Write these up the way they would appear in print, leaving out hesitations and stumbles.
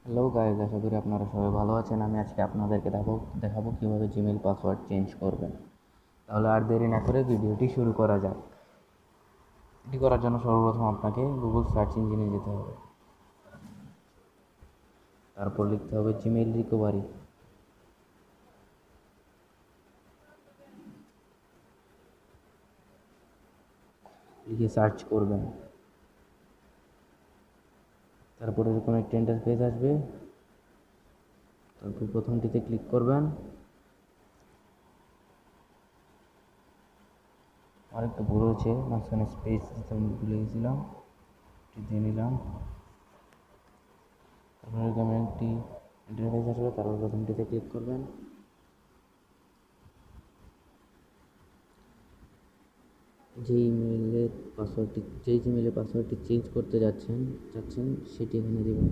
Hello guys, আশা করি আপনারা সবাই ভালো আছেন। আমি আজকে আপনাদেরকে দেখাবো কীভাবে জিমেইল পাসওয়ার্ড চেঞ্জ করবেন। তাহলে আর দেরি না করে ভিডিওটি শুরু করা যাক। এটি করার জন্য সর্বপ্রথম আপনাকে গুগল সার্চ ইঞ্জিনে যেতে হবে। তারপর লিখতে হবে জিমেইল রিকভারি। লিখে সার্চ করবেন। তারপর এরকম একটা ইন্টারফেস আসবে। তারপর প্রথমটিতে ক্লিক করবেন। আরেকটা ভুল হয়েছে, মাঝখানে স্পেস আমি ভুলে গেছিলাম, এটি দিয়ে নিলাম। তারপর এরকম একটি ইন্টারফেস আসবে। তারপর প্রথমটিতে ক্লিক করবেন। যেই জিমেইলের পাসওয়ার্ডটি চেঞ্জ করতে চাচ্ছেন সেটি এখানে দেবেন।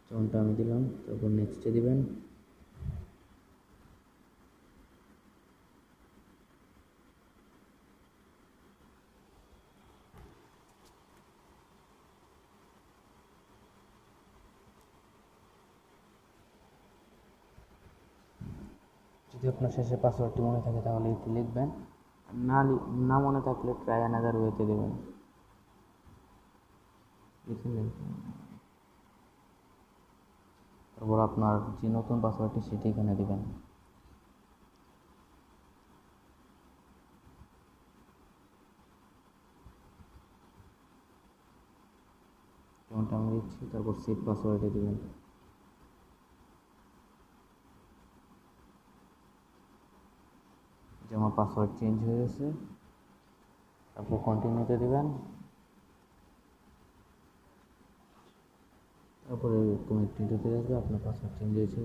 যেমনটা আমি দিলাম, তারপর নেক্সটে দিবেন। যদি আপনার শেষে পাসওয়ার্ডটি মনে থাকে তাহলে এটি লিখবেন, না মনে থাকলে ট্রাই অ্যানাদার ওয়েতে দেবেন। তারপর আপনার যে নতুন পাসওয়ার্ডটি সেটি এখানে দেবেন। যেমনটা আমি দিচ্ছি, তারপর সেভ পাসওয়ার্ডে দেবেন। যে আমার পাসওয়ার্ড চেঞ্জ হয়ে গেছে, তারপর কন্টিনিউতে দেবেন। তারপরে এরকম একটি ইন্টারফেস আসবে, আপনার পাসওয়ার্ড চেঞ্জ হয়েছে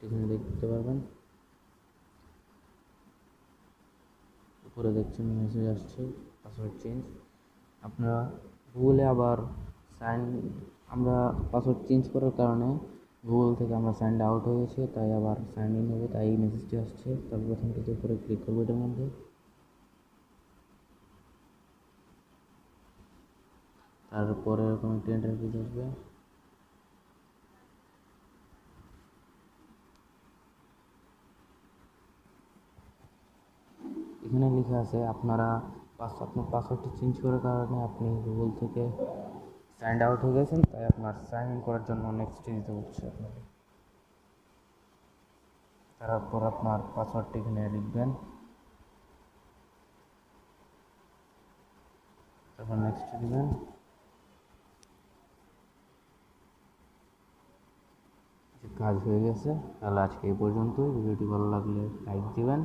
এখানে দেখতে পারবেন। উপরে দেখছেন মেসেজ আসছে পাসওয়ার্ড চেঞ্জ। আপনারা গুগলে আবার আমরা পাসওয়ার্ড চেঞ্জ করার কারণে গুগল থেকে আমরা সাইন আউট হয়ে গেছে, তাই আবার সাইন ইন হবে, তাই এই মেসেজটি আসছে। তারপর প্রথমটিতে উপরে ক্লিক করবো এটার মধ্যে। তারপরে এরকম একটা ইন্টারফেস আসবে। এখানে লেখা আছে আপনার পাসওয়ার্ডটি চেঞ্জ করার কারণে আপনি গুগল থেকে সাইন আউট হয়ে গেছেন, তাই আপনার সাইন ইন করার জন্য নেক্সটে দিতে হচ্ছে আপনাকে। তারপর আপনার পাসওয়ার্ডটি এখানে লিখবেন, তারপর নেক্সটে দিবেন। কাজ হয়ে গেছে। তাহলে আজকে এই পর্যন্তই। ভিডিওটি ভালো লাগলে লাইক দিবেন,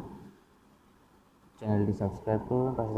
চ্যানেলটি সাবস্ক্রাইব করবেন, পাশে